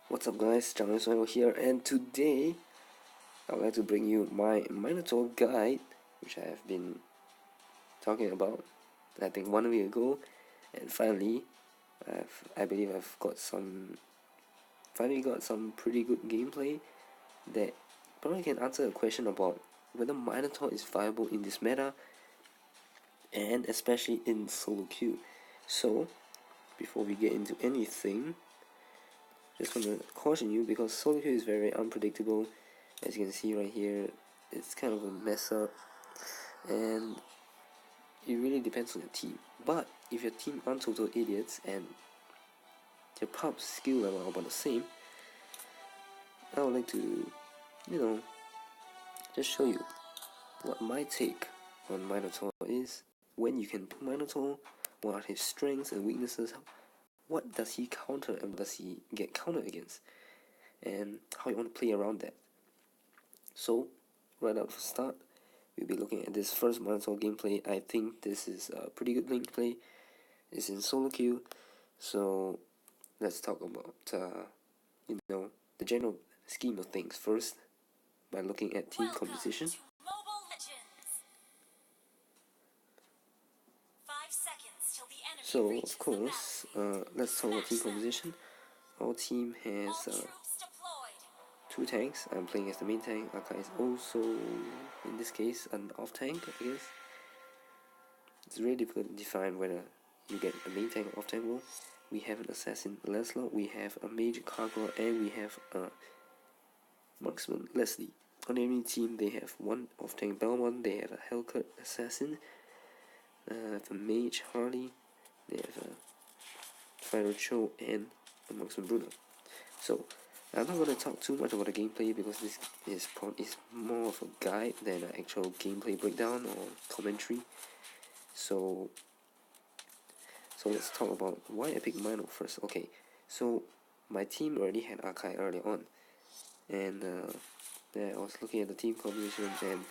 What's up guys, ᴢღ쏘 here, and today I would like to bring you my Minotaur guide, which I have been talking about I think 1 week ago, and finally I believe I've finally got some pretty good gameplay that probably can answer a question about whether Minotaur is viable in this meta, and especially in solo queue. So before we get into anything, just want to caution you because solo queue is very unpredictable. As you can see right here, it's kind of a mess up, and it really depends on your team. But if your team aren't total idiots and your pub's skill level are about the same, I would like to, just show you what my take on Minotaur is, when you can do Minotaur, what are his strengths and weaknesses, what does he counter and does he get countered against, and how you want to play around that. So, right out the start, we'll be looking at this first Minotaur gameplay. I think this is a pretty good gameplay. It's in solo queue, so let's talk about the general scheme of things first by looking at team composition. So of course, let's talk about team composition. Our team has 2 tanks. I'm playing as the main tank. Akai is also, in this case, an off tank, I guess. It's really difficult to define whether you get a main tank or off tank role. We have an assassin, Lancelot, we have a mage, Cargo, and we have a marksman, Leslie. On the enemy team, they have 1 off tank, Belmont, they have a Hellcut assassin, a mage, Harley, they have a fighter, Chou, and a marksman, Bruno. So I'm not going to talk too much about the gameplay because this is more of a guide than an actual gameplay breakdown or commentary. So let's talk about why I picked Mino first. Okay, so my team already had Akai early on, and I was looking at the team composition, and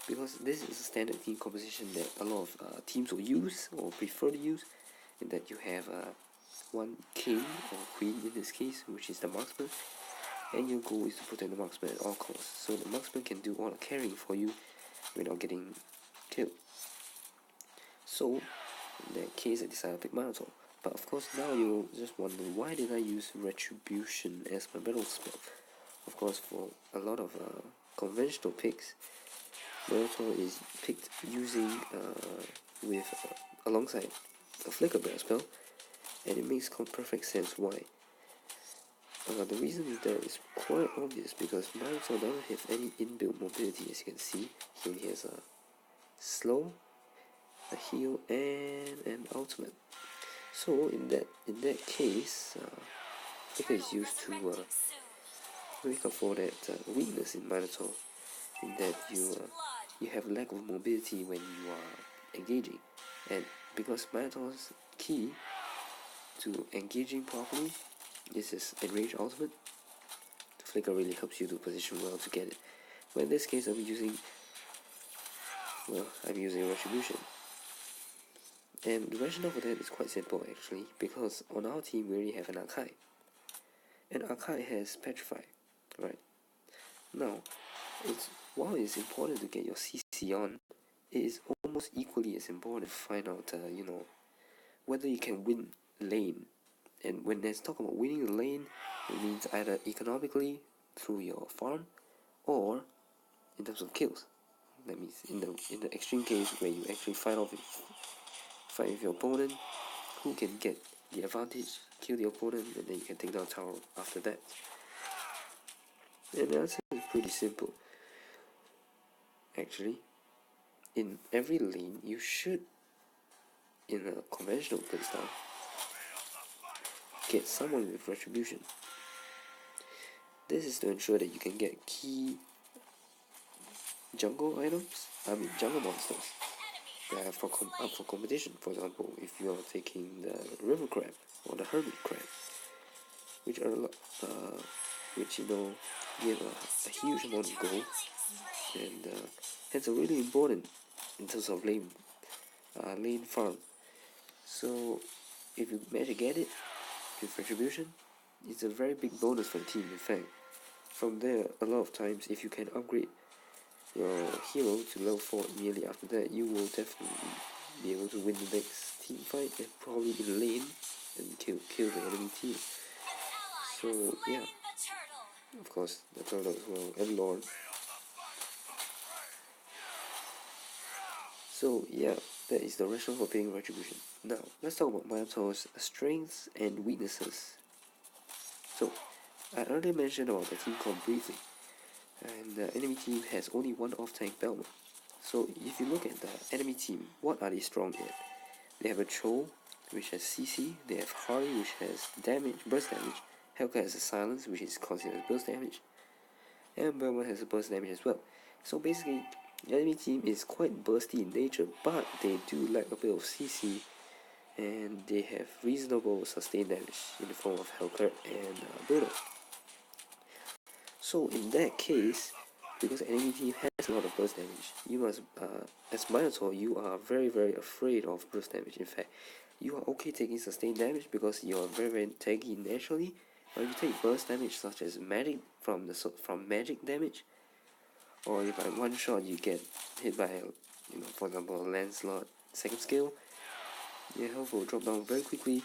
because this is a standard team composition that a lot of teams will use or prefer to use, in that you have 1 king or queen in this case, which is the marksman, and your goal is to protect the marksman at all costs, so the marksman can do all the carrying for you without getting killed. So in that case, I decided to pick Minotaur. But of course, now you'll just wonder, why did I use Retribution as my battle spell? Of course, for a lot of conventional picks, Minotaur is picked using alongside a flicker battle spell, and it makes perfect sense why. The reason is that it's quite obvious, because Minotaur doesn't have any inbuilt mobility. As you can see, he only has a slow, a heal, and an ultimate. So in that case, flicker is used to make up for that weakness in Minotaur, in that you have lack of mobility when you are engaging, and because Minotaur's key to engaging properly is his enraged ultimate, the flicker really helps you to position well to get it. But in this case, I'm using Retribution. And the rationale for that is quite simple actually, because on our team we already have an Akai, and Akai has Petrify, right? Now, while it's important to get your CC on, it is almost equally as important to find out, whether you can win lane. And when there's talk about winning the lane, it means either economically through your farm, or in terms of kills. That means in the extreme case where you actually fight with your opponent, who can get the advantage, kill the opponent, and then you can take down tower after that. And the answer is pretty simple. Actually, in every lane, you should, in a conventional playstyle, get someone with Retribution. This is to ensure that you can get key jungle monsters that are up for competition. For example, if you are taking the River Crab or the Hermit Crab, which give a huge amount of gold, and hence are really important in terms of lane farm. So if you manage to get it with Retribution, it's a very big bonus for the team. In fact, from there, a lot of times, if you can upgrade your hero to level 4 immediately after that, you will definitely be able to win the next team fight and probably in lane and kill the enemy team. So yeah, of course the turtle as well, and Lord. So yeah, that is the rationale for paying Retribution. Now let's talk about Minotaur's strengths and weaknesses. So I earlier mentioned about the team comp briefly, and the enemy team has only one off-tank Belmont. So if you look at the enemy team, what are they strong at? They have a Chou, which has CC, they have Harley, which has damage, burst damage, Hellcat has a Silence, which is considered burst damage, and Belmont has a burst damage as well. So basically, the enemy team is quite bursty in nature, but they do lack a bit of CC, and they have reasonable sustained damage in the form of Hellcat and Bruno. So in that case, because the enemy team has a lot of burst damage, you must, as Minotaur, you are very afraid of burst damage. In fact, you are okay taking sustained damage because you are very tanky naturally. But if you take burst damage such as magic from magic damage, or if by one shot you get hit by, for example, a Lancelot second skill, your health will drop down very quickly.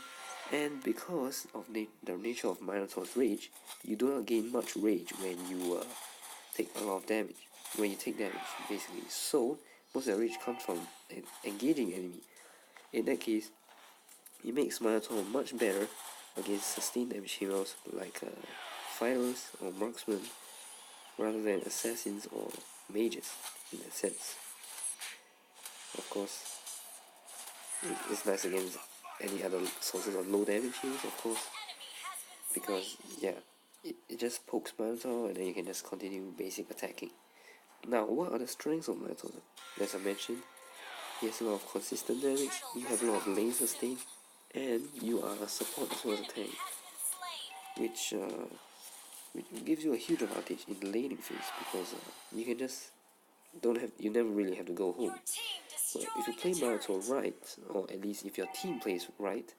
And because of the nature of Minotaur's rage, you do not gain much rage when you take a lot of damage. When you take damage, basically. So most of the rage comes from an engaging enemy. In that case, it makes Minotaur much better against sustained damage heroes like fighters or marksmen, rather than assassins or mages in that sense. Of course, it's nice against any other sources of low damage heroes, of course, because yeah, it just pokes Minotaur and then you can just continue basic attacking. Now, what are the strengths of Minotaur? As I mentioned, he has a lot of consistent damage, you have a lot of lane sustain, and you are a support as well as a tank, which gives you a huge advantage in the laning phase because you can just you never really have to go home. But if you play Minotaur right, or at least if your team plays right,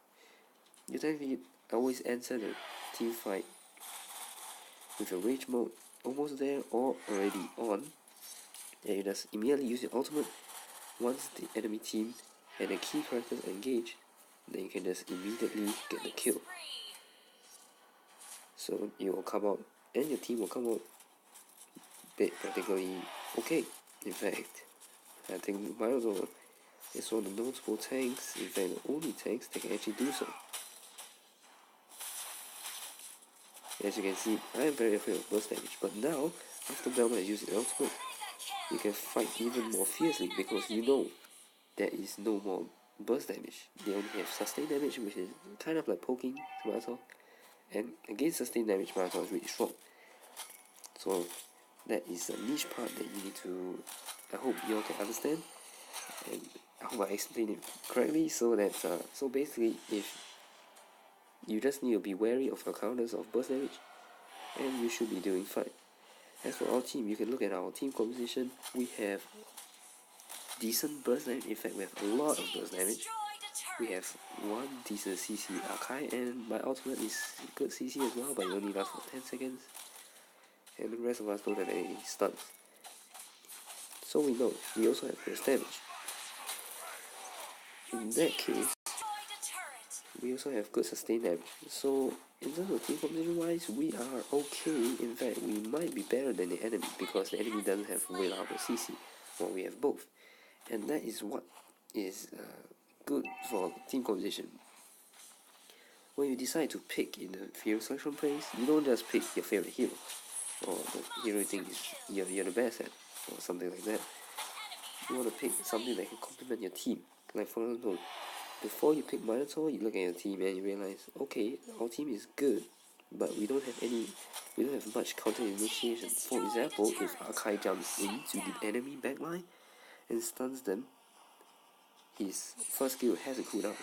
you technically always enter the team fight with your rage mode almost there or already on, and you just immediately use your ultimate once the enemy team and the key characters engage, then you can just immediately get the kill. So you will come out, and your team will come out practically okay. In fact, I think Minotaur is one of the notable tanks, in fact the only tanks that can actually do so. As you can see, I am very afraid of burst damage, but now, after Belmont has used his ultimate, you can fight even more fiercely because you know there is no more burst damage. They only have sustained damage, which is kind of like poking to Minotaur, and against sustained damage, Minotaur is really strong. So that is a niche part that you need to, I hope you all can understand, and I hope I explained it correctly, so that, so basically, if you just need to be wary of your counters of burst damage, and you should be doing fine. As for our team, you can look at our team composition. We have decent burst damage, in fact we have a lot of burst damage. We have one decent CC Akai, and my ultimate is good CC as well, but it only lasts for 10 seconds. And the rest of us don't have any stuns. So we know, we also have burst damage. In that case, we also have good sustained damage. So in terms of team composition wise, we are okay. In fact, we might be better than the enemy because the enemy doesn't have reliable CC, while we have both. And that is what is good for team composition. When you decide to pick in the hero selection phase, you don't just pick your favorite hero or the hero you think is you're the best at or something like that. You want to pick something that can complement your team. Like for example, before you pick Minotaur, you look at your team and you realize, okay, our team is good, but we don't have much counter initiation. For example, if Akai jumps into the enemy backline and stuns them, his first skill has a cooldown,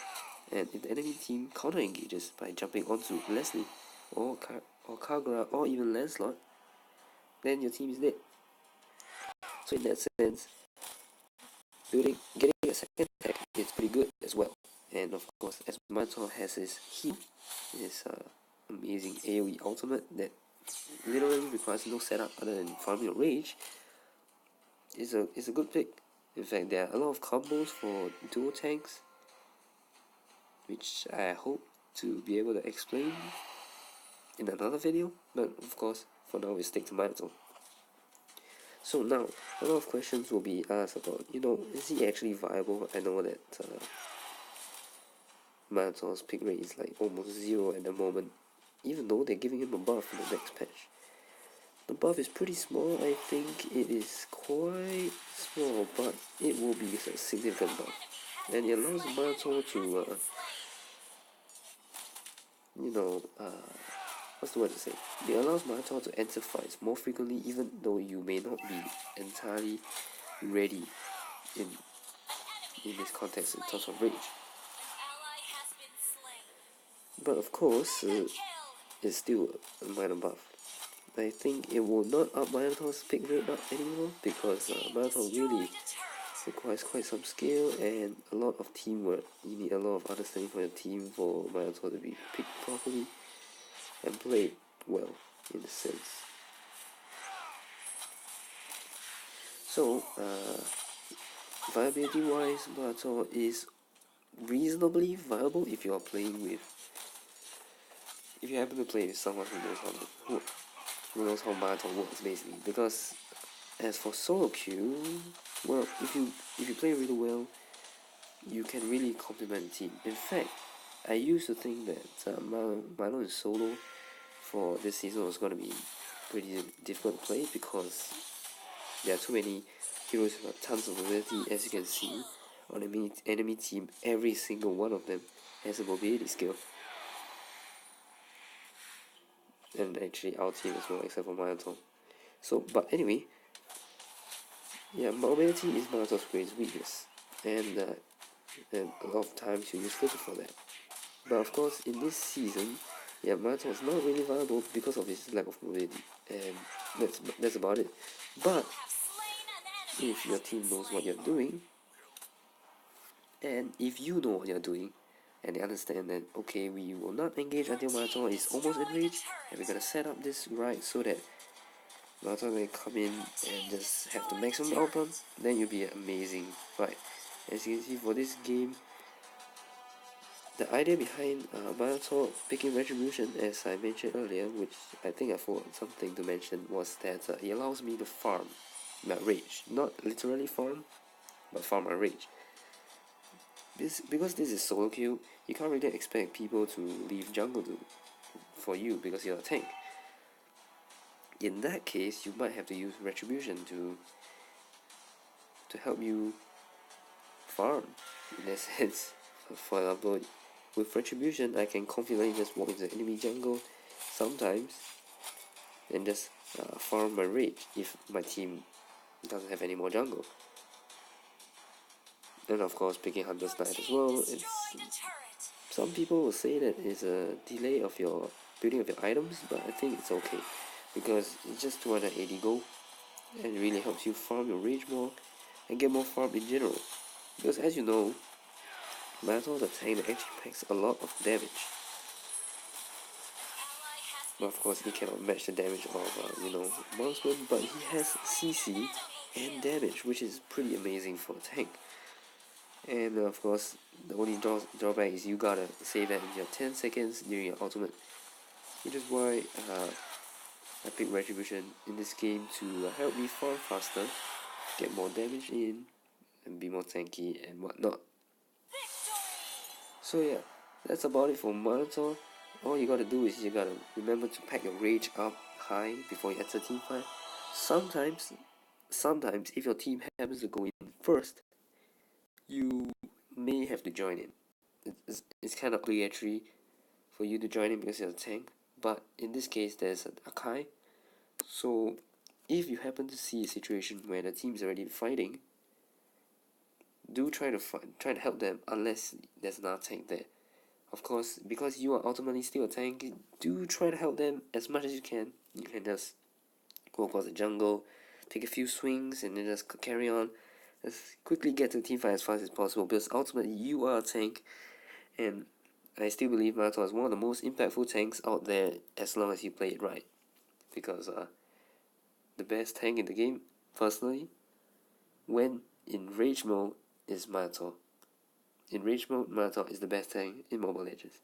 and if the enemy team counter engages by jumping onto Leslie or Kagura or even Lancelot, then your team is dead. So in that sense, getting a second attack is pretty good as well. And of course, as Minotaur has his heat, his amazing AoE ultimate that literally requires no setup other than farming your rage, is a good pick. In fact, there are a lot of combos for dual tanks, which I hope to be able to explain in another video, but of course, for now we stick to Minotaur. So now, a lot of questions will be asked about, is he actually viable? I know that Minotaur's pick rate is like almost 0 at the moment, even though they're giving him a buff in the next patch. The buff is pretty small. I think it is quite small, but it will be a significant buff. And it allows Minotaur to, what's the word to say? It allows Minotaur to enter fights more frequently, even though you may not be entirely ready in this context in terms of rage. But of course, it's still a minor buff. I think it will not up Minotaur's pick rate up anymore, because Minotaur really requires quite some skill and a lot of teamwork. You need a lot of understanding for your team for Minotaur to be picked properly and played well, in a sense. So, viability wise, Minotaur is reasonably viable if you are playing with, if you happen to play with someone who knows how Minotaur works, basically. Because as for solo queue, well, if you play really well, you can really complement the team. In fact, I used to think that Mino in solo for this season was going to be pretty difficult to play, because there are too many heroes with tons of mobility. As you can see on the enemy team, every single one of them has a mobility skill. And actually our team as well, except for Minotaur. So, but anyway, yeah, mobility is Minotaur's greatest weakness, and a lot of times you use filter for that. But of course, in this season, yeah, Minotaur is not really viable because of his lack of mobility, and that's about it. But if your team knows what you're doing, and if you know what you're doing, and they understand that, okay, we will not engage until Minotaur is almost enraged, and we're gonna set up this right so that Minotaur may come in and just have the maximum outcome, then you'll be an amazing fight. As you can see for this game, the idea behind Minotaur picking Retribution, as I mentioned earlier, which I think I forgot something to mention, was that it allows me to farm my rage. Not literally farm, but farm my rage. Because this is solo queue, you can't really expect people to leave jungle for you because you're a tank. In that case, you might have to use Retribution to help you farm, in that sense. For example, with Retribution, I can confidently just walk into the enemy jungle sometimes and just farm my rage if my team doesn't have any more jungle. And of course, picking Hunter's Knight as well. Some people will say that it's a delay of your building of your items, but I think it's okay, because it's just 280 gold and it really helps you farm your rage more and get more farm in general. Because as you know, Minotaur is a tank that actually packs a lot of damage. But of course, he cannot match the damage of Marksman, but he has CC and damage, which is pretty amazing for a tank. And of course, the only drawback is you gotta save that in your 10 seconds during your ultimate, which is why I picked Retribution in this game to help me farm faster, get more damage in, and be more tanky and whatnot. So yeah, that's about it for Minotaur. All you gotta do is you gotta remember to pack your rage up high before you enter team fight. Sometimes if your team happens to go in first, you may have to join in. It's kind of obligatory for you to join in because you're a tank, but in this case there's an Akai. So if you happen to see a situation where the team is already fighting, do try to help them unless there's another tank there. Of course, because you are ultimately still a tank, do try to help them as much as you can. You can just go across the jungle, take a few swings, and then just carry on. Just quickly get to the team fight as fast as possible, because ultimately you are a tank, and I still believe Minotaur is one of the most impactful tanks out there as long as you play it right. Because the best tank in the game, personally, when in rage mode, is Minotaur. In rage mode, Minotaur is the best tank in Mobile Legends.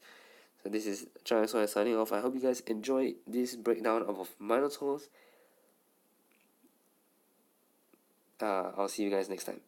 So this is ᴢღ쏘 signing off. I hope you guys enjoyed this breakdown of Minotaurs. I'll see you guys next time.